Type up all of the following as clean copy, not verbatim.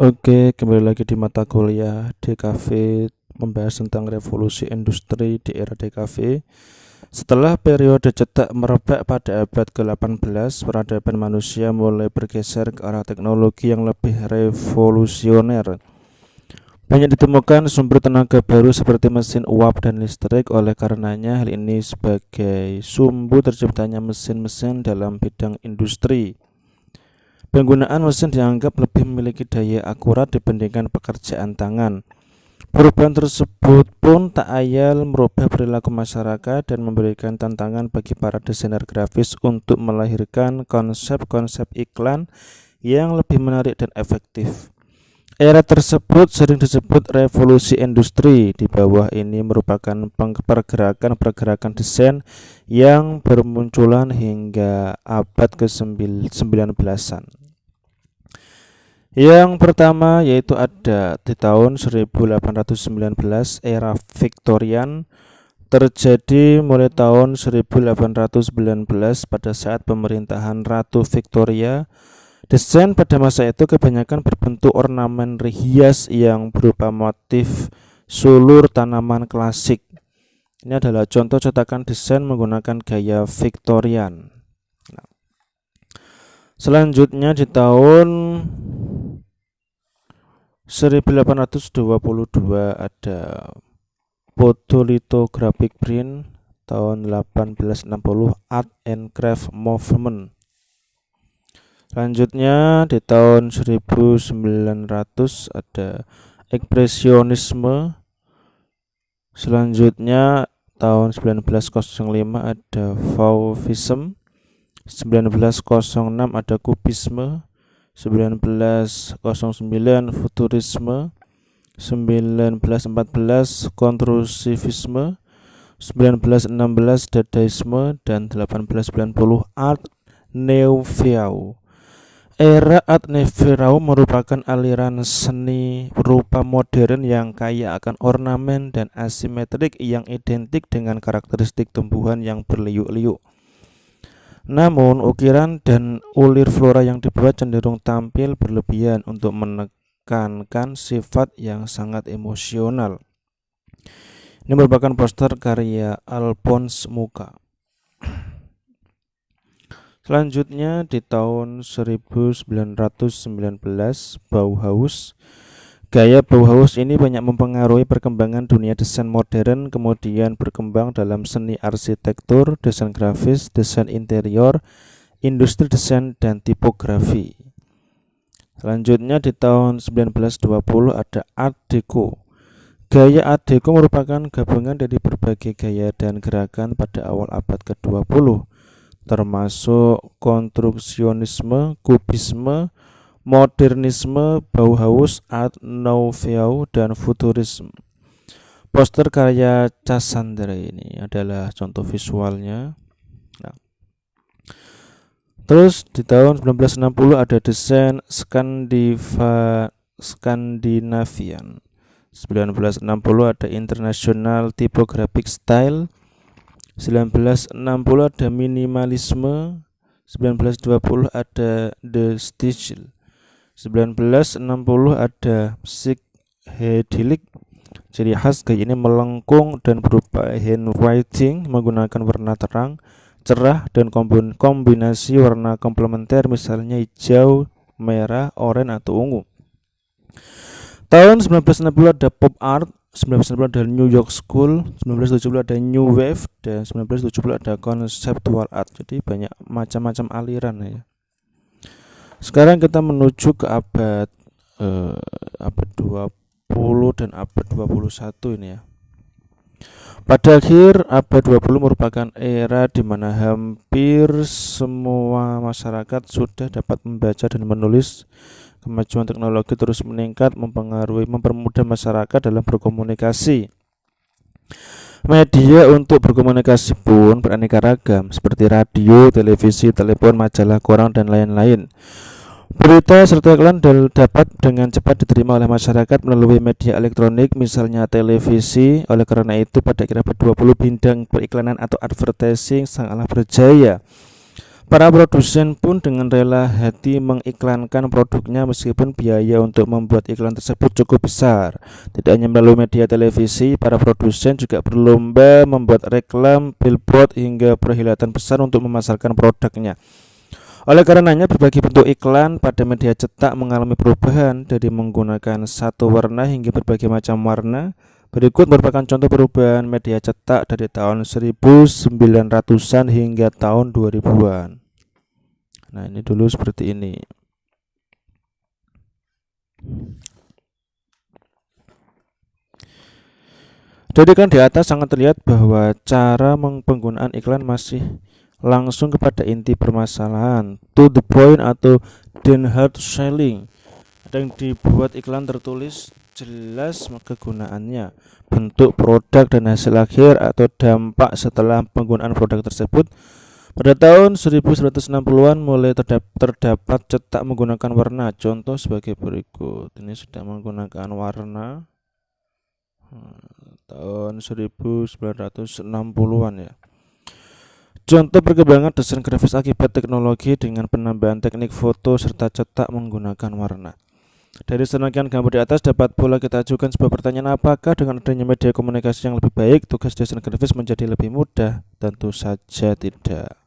Oke, kembali lagi di mata kuliah DKV membahas tentang revolusi industri di era DKV. Setelah periode cetak merebak pada abad ke-18, peradaban manusia mulai bergeser ke arah teknologi yang lebih revolusioner. Banyak ditemukan sumber tenaga baru seperti mesin uap dan listrik. Oleh karenanya, hal ini sebagai sumbu terciptanya mesin-mesin dalam bidang industri. Penggunaan mesin dianggap lebih memiliki daya akurat dibandingkan pekerjaan tangan. Perubahan tersebut pun tak ayal merubah perilaku masyarakat dan memberikan tantangan bagi para desainer grafis untuk melahirkan konsep-konsep iklan yang lebih menarik dan efektif. Era tersebut sering disebut revolusi industri. Di bawah ini merupakan pergerakan-pergerakan desain yang bermunculan hingga abad ke-19-an. Yang pertama yaitu ada di tahun 1819, era Victorian terjadi mulai tahun 1819 pada saat pemerintahan Ratu Victoria. Desain pada masa itu kebanyakan berbentuk ornamen hias yang berupa motif sulur tanaman klasik. Ini adalah contoh cetakan desain menggunakan gaya Victorian. Selanjutnya di tahun 1822 ada photolithographic print. Tahun 1860 art and craft movement. Selanjutnya di tahun 1900 ada ekspresionisme. Selanjutnya tahun 1905 ada fauvism. 1906 ada kubisme. 1909 futurisme. 1914 kontrusivisme. 1916 dadaisme dan 1890 art nouveau. Era art nouveau merupakan aliran seni rupa modern yang kaya akan ornamen dan asimetrik yang identik dengan karakteristik tumbuhan yang berliuk-liuk. Namun, ukiran dan ulir flora yang dibuat cenderung tampil berlebihan untuk menekankan sifat yang sangat emosional. Ini merupakan poster karya Alphonse Mucha. Selanjutnya di tahun 1919 Bauhaus. Gaya Bauhaus ini banyak mempengaruhi perkembangan dunia desain modern, kemudian berkembang dalam seni arsitektur, desain grafis, desain interior, industri desain, dan tipografi. Selanjutnya di tahun 1920 ada Art Deco. Gaya Art Deco merupakan gabungan dari berbagai gaya dan gerakan pada awal abad ke-20, termasuk konstruksionisme, kubisme, modernisme, Bauhaus, art nouveau, dan futurisme. Poster karya Cassandre ini adalah contoh visualnya. Nah, terus di tahun 1960 ada desain Scandinavian. 1960 ada International Typographic Style. 1960 ada minimalisme. 1920 ada The Style. 1960 ada psychedelic. Ciri khas gaya ini melengkung dan berupa handwriting menggunakan warna terang, cerah, dan kombinasi warna komplementer misalnya hijau, merah, oranye, atau ungu. Tahun 1960 ada pop art. 1960 ada New York School. 1970 ada New Wave. Dan 1970 ada conceptual art. Jadi banyak macam-macam aliran ya. Sekarang kita menuju ke abad 20 dan abad 21 ini ya. Pada akhir abad 20 merupakan era di mana hampir semua masyarakat sudah dapat membaca dan menulis. Kemajuan teknologi terus meningkat, mempermudah masyarakat dalam berkomunikasi. Media untuk berkomunikasi pun beraneka ragam, seperti radio, televisi, telepon, majalah, koran, dan lain-lain. Berita serta iklan dapat dengan cepat diterima oleh masyarakat melalui media elektronik, misalnya televisi. Oleh karena itu, pada akhir abad 20 bidang periklanan atau advertising sangatlah berjaya. Para produsen pun dengan rela hati mengiklankan produknya meskipun biaya untuk membuat iklan tersebut cukup besar. Tidak hanya melalui media televisi, para produsen juga berlomba membuat reklam, billboard hingga perhelatan besar untuk memasarkan produknya. Oleh karenanya, berbagai bentuk iklan pada media cetak mengalami perubahan dari menggunakan satu warna hingga berbagai macam warna. Berikut merupakan contoh perubahan media cetak dari tahun 1900-an hingga tahun 2000-an. Nah, ini dulu seperti ini. Jadi kan di atas sangat terlihat bahwa cara penggunaan iklan masih langsung kepada inti permasalahan, to the point atau den hard selling. Ada yang dibuat iklan tertulis jelas kegunaannya, bentuk produk dan hasil akhir atau dampak setelah penggunaan produk tersebut. Pada tahun 1960-an mulai terdapat cetak menggunakan warna. Contoh sebagai berikut. Ini sudah menggunakan warna tahun 1960-an ya. Contoh perkembangan desain grafis akibat teknologi dengan penambahan teknik foto serta cetak menggunakan warna. Dari serangkaian gambar di atas dapat pula kita ajukan sebuah pertanyaan, apakah dengan adanya media komunikasi yang lebih baik tugas desain grafis menjadi lebih mudah? Tentu saja tidak.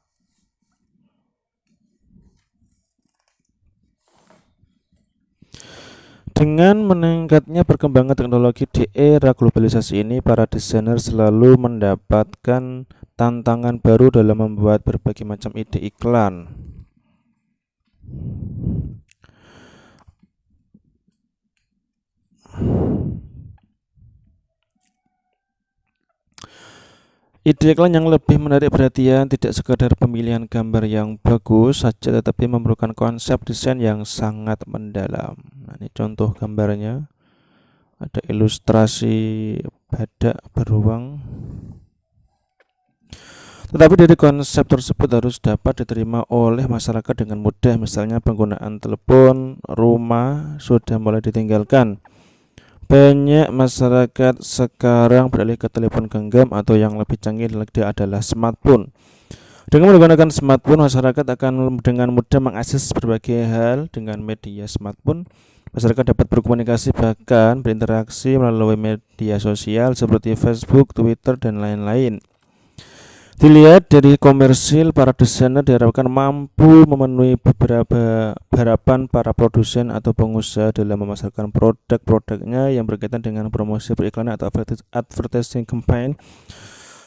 Dengan meningkatnya perkembangan teknologi di era globalisasi ini, para desainer selalu mendapatkan tantangan baru dalam membuat berbagai macam ide iklan. Ide iklan yang lebih menarik perhatian tidak sekadar pemilihan gambar yang bagus saja, tetapi memerlukan konsep desain yang sangat mendalam. Nah, ini contoh gambarnya. Ada ilustrasi badak beruang. Tetapi dari konsep tersebut harus dapat diterima oleh masyarakat dengan mudah. Misalnya penggunaan telepon rumah sudah mulai ditinggalkan. Banyak masyarakat sekarang beralih ke telepon genggam atau yang lebih canggih adalah smartphone. Dengan menggunakan smartphone, masyarakat akan dengan mudah mengakses berbagai hal. Dengan media smartphone, masyarakat dapat berkomunikasi bahkan berinteraksi melalui media sosial seperti Facebook, Twitter, dan lain-lain. Dilihat dari komersil, para desainer diharapkan mampu memenuhi beberapa harapan para produsen atau pengusaha dalam memasarkan produk-produknya yang berkaitan dengan promosi periklanan atau advertising campaign.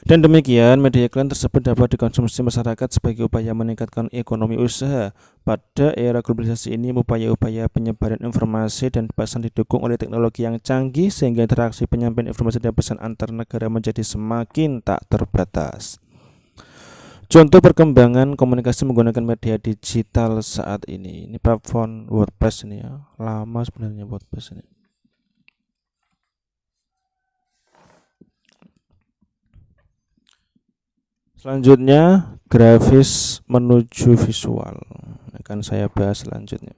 Dan demikian, media iklan tersebut dapat dikonsumsi masyarakat sebagai upaya meningkatkan ekonomi usaha. Pada era globalisasi ini, upaya-upaya penyebaran informasi dan pesan didukung oleh teknologi yang canggih sehingga interaksi penyampaian informasi dan pesan antar negara menjadi semakin tak terbatas. Contoh perkembangan komunikasi menggunakan media digital saat ini. Ini platform WordPress ini ya. Lama sebenarnya WordPress ini. Selanjutnya grafis menuju visual. Akan saya bahas selanjutnya.